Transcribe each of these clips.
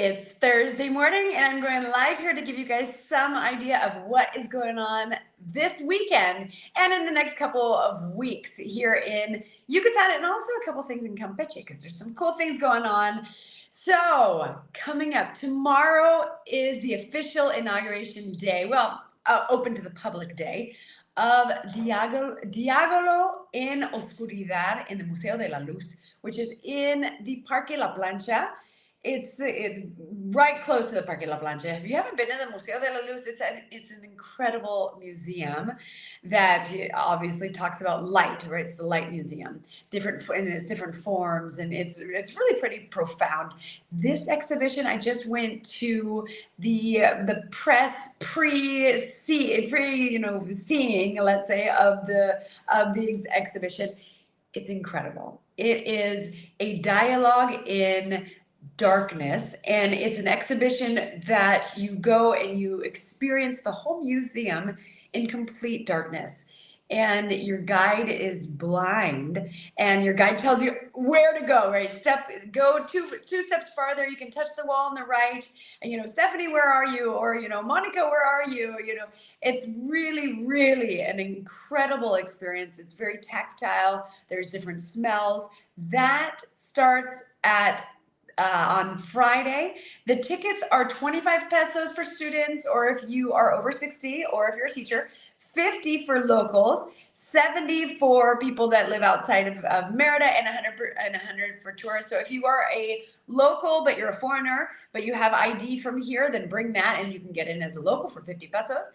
It's Thursday morning, and I'm going live here to give you guys some idea of what is going on this weekend and in the next couple of weeks here in Yucatan, and also a couple things in Campeche because there's some cool things going on. So, coming up tomorrow is the official inauguration day, well, open to the public day of Diágolo en Oscuridad in the Museo de la Luz, which is in the Parque La Plancha. It's right close to the Parque La Plancha. If you haven't been in the Museo de la Luz, it's an incredible museum that obviously talks about light, right? It's the light museum, different and it's different forms, and it's really pretty profound. This exhibition, I just went to the press seeing, let's say, of the exhibition. It's incredible. It is a dialogue in darkness, and it's an exhibition that you go and you experience the whole museum in complete darkness, and your guide is blind, and your guide tells you where to go, right? Go two steps farther, you can touch the wall on the right, and Stephanie, where are you? Or Monica, where are you? It's really an incredible experience. It's very tactile. There's different smells. That starts at on Friday. The tickets are 25 pesos for students, or if you are over 60, or if you're a teacher, 50 for locals, 70 for people that live outside of Merida, and 100 for tourists. So if you are a local, but you're a foreigner, but you have ID from here, then bring that and you can get in as a local for 50 pesos.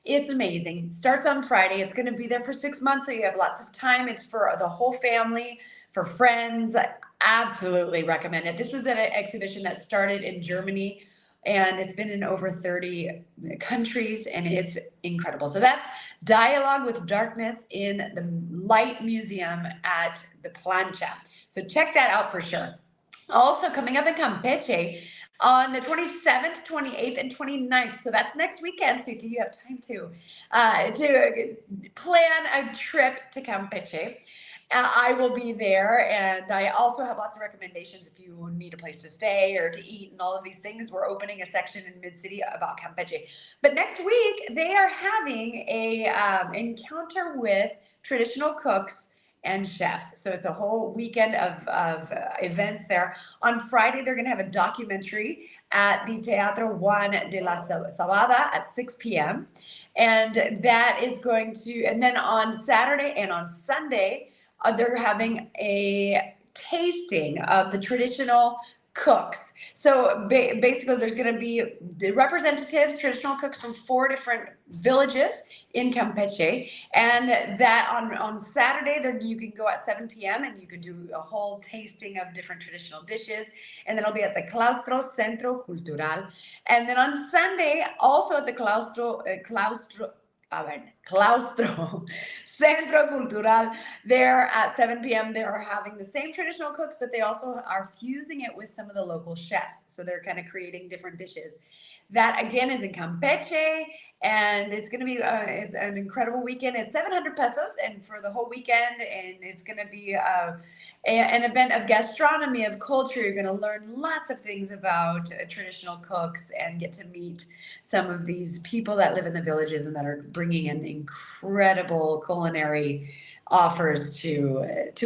It's amazing. Starts on Friday. It's going to be there for 6 months, so you have lots of time. It's for the whole family, for friends. Absolutely recommend it. This was an exhibition that started in Germany, and it's been in over 30 countries, and it's incredible. So that's Dialogue with Darkness in the Light Museum at the Plancha. So check that out for sure. Also coming up in Campeche on the 27th, 28th, and 29th. So that's next weekend. So you have time to plan a trip to Campeche. I will be there, and I also have lots of recommendations if you need a place to stay or to eat and all of these things. We're opening a section in Mid-City about Campeche. But next week, they are having a encounter with traditional cooks and chefs. So it's a whole weekend of events there. On Friday, they're going to have a documentary at the Teatro Juan de la Sabada at 6 p.m. And that is going to, and then on Saturday and on Sunday, they're having a tasting of the traditional cooks. So basically, there's going to be the representatives, traditional cooks from 4 different villages in Campeche, and that on Saturday there you can go at 7 p.m. and you can do a whole tasting of different traditional dishes, and then it'll be at the Claustro Centro Cultural, and then on Sunday also at the Claustro Centro Cultural. There at 7 p.m. they are having the same traditional cooks, but they also are fusing it with some of the local chefs. So they're kind of creating different dishes. That again is in Campeche, and it's going to be it's an incredible weekend. It's 700 pesos, and for the whole weekend, and it's going to be an event of gastronomy, of culture. You're going to learn lots of things about traditional cooks and get to meet some of these people that live in the villages and that are bringing in incredible culinary offers to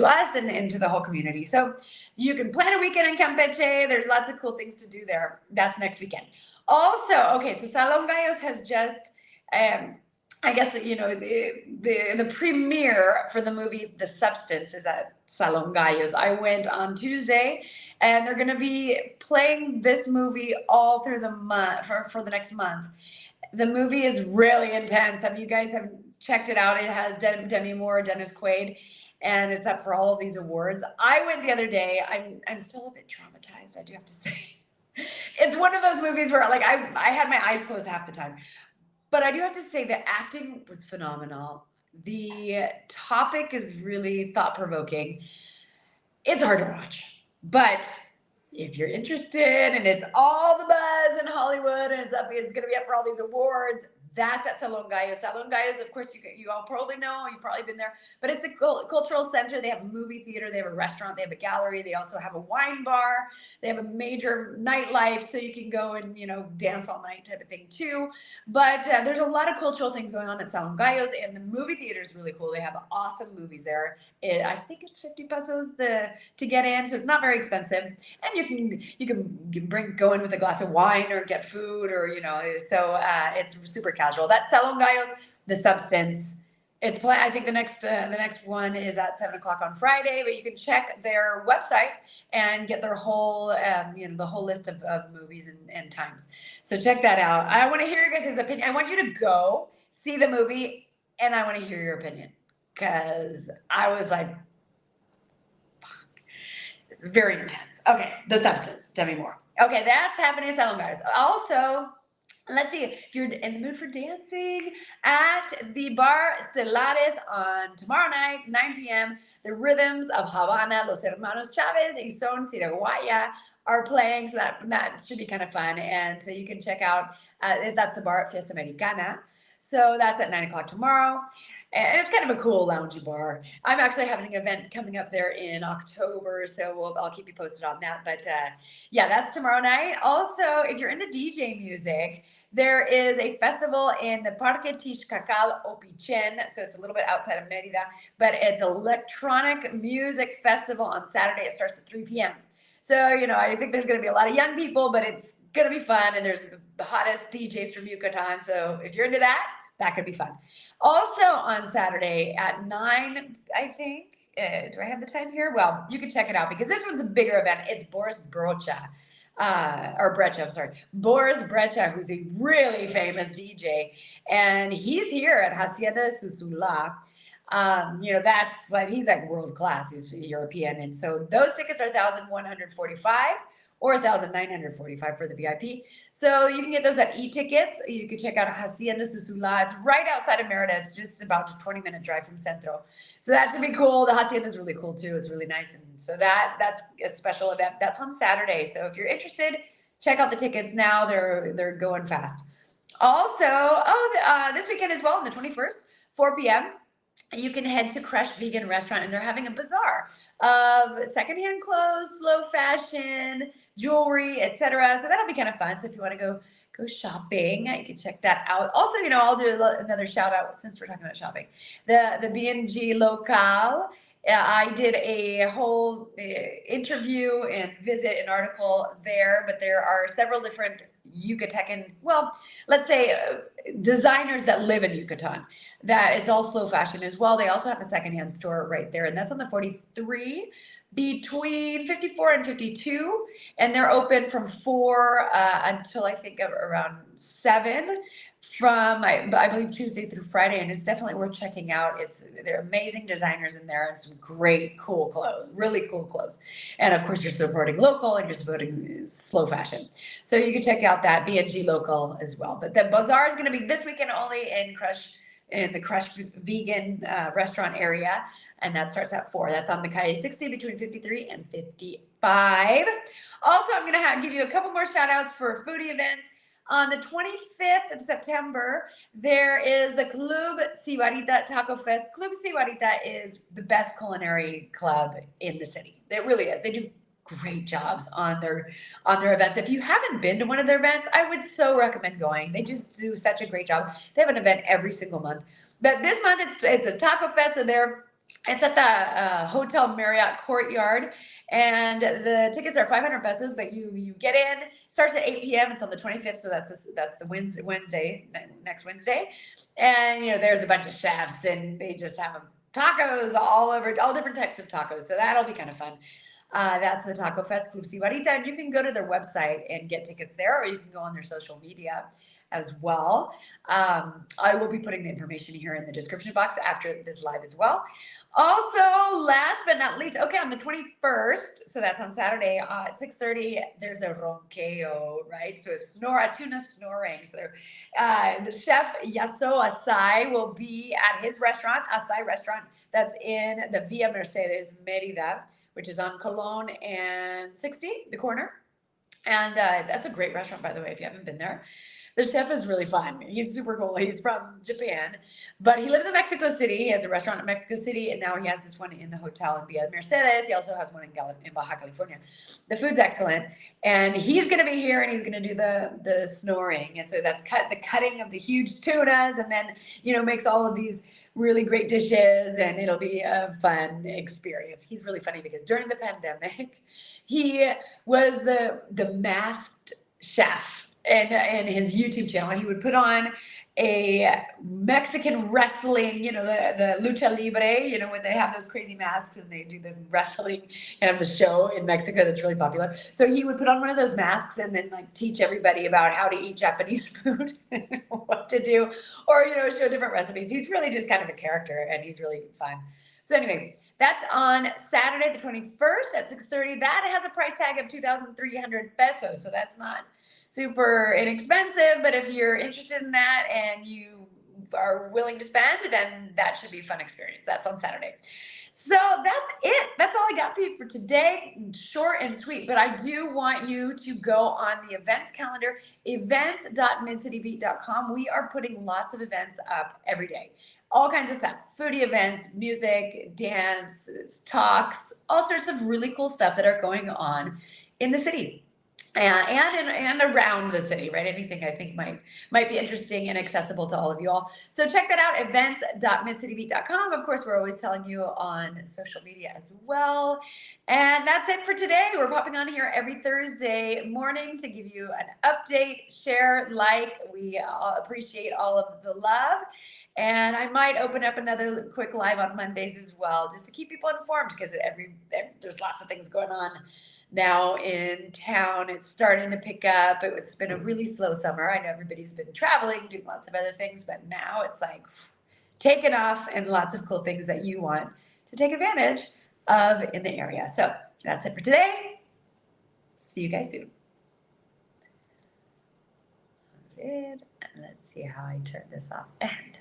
us and to the whole community. So you can plan a weekend in Campeche. There's lots of cool things to do there. That's next weekend. Also, okay, so Salon Gallos has just, I guess the premiere for the movie The Substance is at Salon Gallos. I went on Tuesday, and they're going to be playing this movie all through the month for the next month. The movie is really intense. Have you guys have checked it out? It has Demi Moore, Dennis Quaid, and it's up for all of these awards. I went the other day. I'm still a bit traumatized, I do have to say. It's one of those movies where I had my eyes closed half the time. But I do have to say the acting was phenomenal. The topic is really thought-provoking. It's hard to watch. But if you're interested and it's all the buzz in Hollywood and it's going to be up for all these awards, That's at Salon Gallo. Salon Gallo is, of course, you all probably know, you've probably been there, but it's a cultural center. They have a movie theater, they have a restaurant, they have a gallery, they also have a wine bar, they have a major nightlife, so you can go and, dance all night type of thing too. But there's a lot of cultural things going on at Salon Gallos, and the movie theater is really cool. They have awesome movies there. I think it's 50 pesos to get in, so it's not very expensive. And you can go in with a glass of wine or get food, or so it's super casual. That's Salon Gallos, the Substance. I think the next one is at 7 o'clock on Friday, but you can check their website and get their whole the whole list of movies and times. So check that out. I want to hear your guys' opinion. I want you to go see the movie, and I want to hear your opinion, because I was like, fuck. It's very intense. Okay, The Substance. Tell me more. Okay, that's happening at Salon Gallos. Also, let's see, if you're in the mood for dancing, at the Bar Stellares on tomorrow night, 9 p.m., the Rhythms of Havana, Los Hermanos Chavez, y Son Siraguaya are playing, so that should be kind of fun. And so you can check out, that's the bar at Fiesta Americana. So that's at 9 o'clock tomorrow. And it's kind of a cool loungy bar. I'm actually having an event coming up there in October, so I'll keep you posted on that. But yeah, that's tomorrow night. Also, if you're into DJ music, there is a festival in the Parque Tixcacal Opichen, so it's a little bit outside of Merida, but it's electronic music festival on Saturday. It starts at 3 p.m. So, I think there's going to be a lot of young people, but it's going to be fun, and there's the hottest DJs from Yucatan. So if you're into that could be fun. Also on Saturday at 9, I think, do I have the time here? Well, you can check it out, because this one's a bigger event. It's Boris Brocha. Brecha, I'm sorry, Boris Brecha, who's a really famous DJ, and he's here at Hacienda Susula. That's like, he's like world class. He's European, and so those tickets are 1,145 or 1,945 for the VIP. So you can get those at e-tickets. You can check out Hacienda Susula. It's right outside of Merida. It's just about a 20-minute drive from Centro. So that should be cool. The Hacienda is really cool too. It's really nice. And so that's a special event. That's on Saturday. So if you're interested, check out the tickets now. They're going fast. Also, this weekend as well, on the 21st, 4 p.m., you can head to Crush Vegan Restaurant, and they're having a bazaar of secondhand clothes, slow fashion, jewelry, etc. So that'll be kind of fun. So if you want to go shopping, you can check that out. Also, I'll do another shout out since we're talking about shopping. The B&G Local. I did a whole interview and visit an article there, but there are several different Yucatecan, well, let's say designers that live in Yucatan, that it's all slow fashion as well. They also have a secondhand store right there, and that's on the 43 between 54 and 52, and they're open from 4 until I think around 7, from I believe Tuesday through Friday, and it's definitely worth checking out. They're amazing designers in there, and some great cool clothes, really cool clothes. And of course, you're supporting local and you're supporting slow fashion. So you can check out that B&G Local as well. But the bazaar is going to be this weekend only in the Crush Vegan restaurant area, and that starts at 4. That's on the Calle 60 between 53 and 55. Also, I'm going to give you a couple more shout outs for foodie events. On the 25th of September, there is the Club Sibarita Taco Fest. Club Sibarita is the best culinary club in the city. It really is. They do great jobs on their events. If you haven't been to one of their events, I would so recommend going. They just do such a great job. They have an event every single month. But this month, it's a Taco Fest, so it's at the Hotel Marriott Courtyard, and the tickets are 500 pesos, but you get in. Starts at 8 p.m. It's on the 25th, so that's the Wednesday, next Wednesday. And there's a bunch of chefs, and they just have tacos all over, all different types of tacos. So that'll be kind of fun. That's the Taco Fest Club Sibarita, and you can go to their website and get tickets there, or you can go on their social media as well. I will be putting the information here in the description box after this live as well. Also, last but not least, on the 21st, so that's on Saturday at 6:30, there's a ronqueo, right? So a tuna snoring. So the chef Yaso Asai will be at his restaurant, Asai Restaurant, that's in the Via Mercedes, Merida, which is on Colon and 60, the corner. And that's a great restaurant, by the way, if you haven't been there. The chef is really fun. He's super cool. He's from Japan, but he lives in Mexico City. He has a restaurant in Mexico City, and now he has this one in the hotel in Villa Mercedes. He also has one in Baja California. The food's excellent, and he's going to be here, and he's going to do the snoring, and so that's the cutting of the huge tunas, and then makes all of these really great dishes, and it'll be a fun experience. He's really funny because during the pandemic, he was the masked chef and his YouTube channel. He would put on a Mexican wrestling, the lucha libre, when they have those crazy masks and they do the wrestling and have the show in Mexico that's really popular. So he would put on one of those masks and then like teach everybody about how to eat Japanese food, what to do, or show different recipes. He's really just kind of a character, and he's really fun. So anyway, that's on Saturday the 21st at 6:30. That has a price tag of 2,300 pesos, so that's not super inexpensive, but if you're interested in that and you are willing to spend, then that should be a fun experience. That's on Saturday. So that's it. That's all I got for you for today. Short and sweet, but I do want you to go on the events calendar, events.midcitybeat.com. We are putting lots of events up every day. All kinds of stuff, foodie events, music, dance, talks, all sorts of really cool stuff that are going on in the city. And around the city, right? Anything I think might be interesting and accessible to all of you all. So check that out, events.midcitybeat.com. Of course, we're always telling you on social media as well. And that's it for today. We're popping on here every Thursday morning to give you an update, share, like. We appreciate all of the love. And I might open up another quick live on Mondays as well, just to keep people informed, because there's lots of things going on now in town. It's starting to pick up. It's been a really slow summer. I know everybody's been traveling, doing lots of other things, but now it's like taking off, and lots of cool things that you want to take advantage of in the area. So that's it for today. See you guys soon. Let's see how I turn this off. And